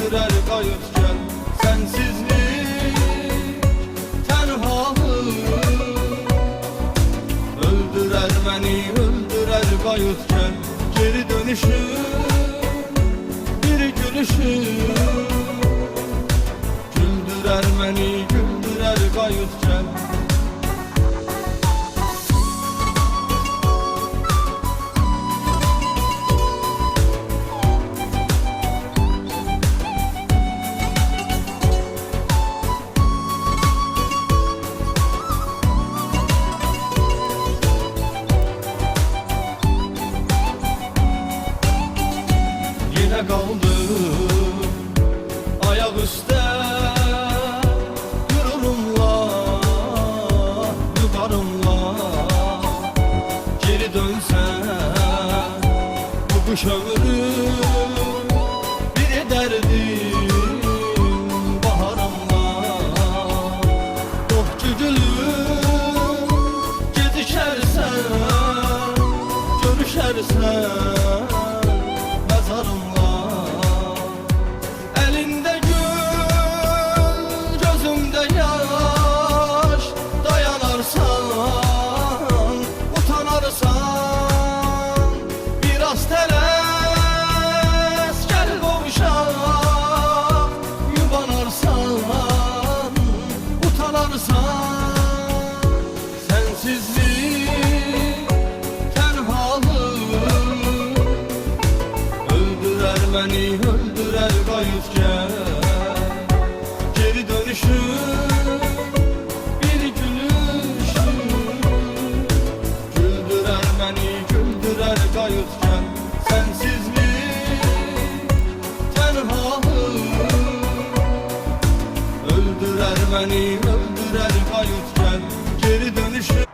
öldürer kayıp gel. Sensizlik, tenhalık öldürer beni, öldürer kayıp gel. Geri dönüşüm, bir gülüşüm güldürer beni, güldürer kayıp gel. Yine kaldım ayak üstte, gururumla, yukarımla. Geri dönsen bu kuş ömrüm, biri derdim baharımla. Topçu gülüm gecişersen, görüşersen mezarımla. Elinde gül, gözümde yaş, dayanarsan, utanarsan biraz teles, gel kavuşak. Yubanarsan, utanarsan, sensizlik, tenhalık öldürer beni, öldürer kayıp gel. Geri dönüşüm, bir gülüşüm güldürer beni, güldürer kayıp gel. Sensizlik, tenhalık öldürer beni, öldürer kayıp gel. Geri dönüşüm.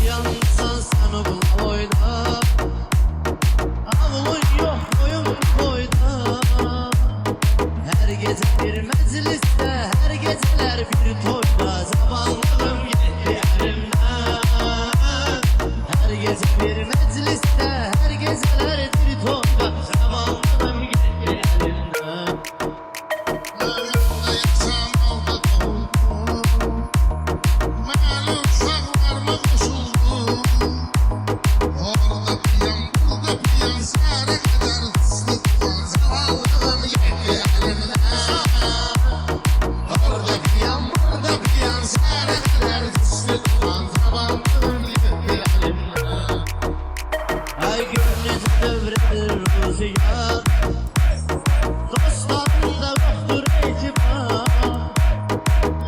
Yansan sen bu boyda, avlun yok boyun boyda. Her gece bir mecliste, her geceler bir toyda. Zamanlarım gitti elimden. Her gece bir mecliste, her geceler bir toyda. Zamanlarım gitti elimden. Ay gönlü devredir rüzgar, dostlarında yoktur itibar.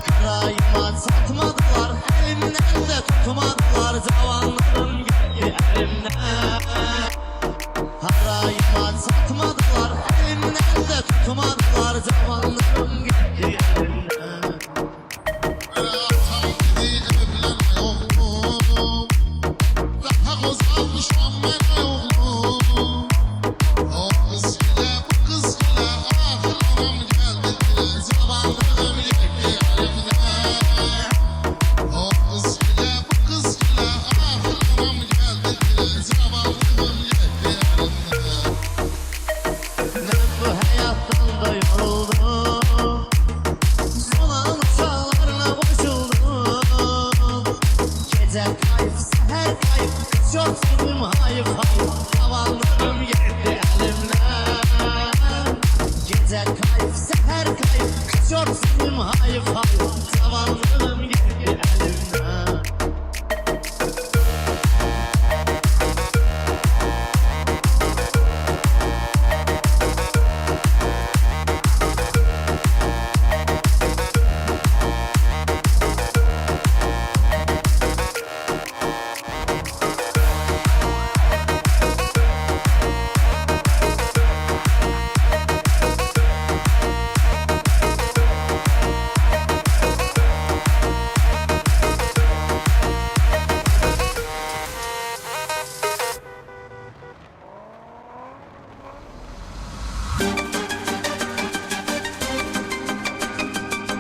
Karayıma satmadılar, elimden de tutmadılar. Zamanlarım gitti elimden. Karayıma satmadılar, elimden de tutmadılar. Zamanlarım gitti elimden. Seher kayıp, çok sindim hayıf.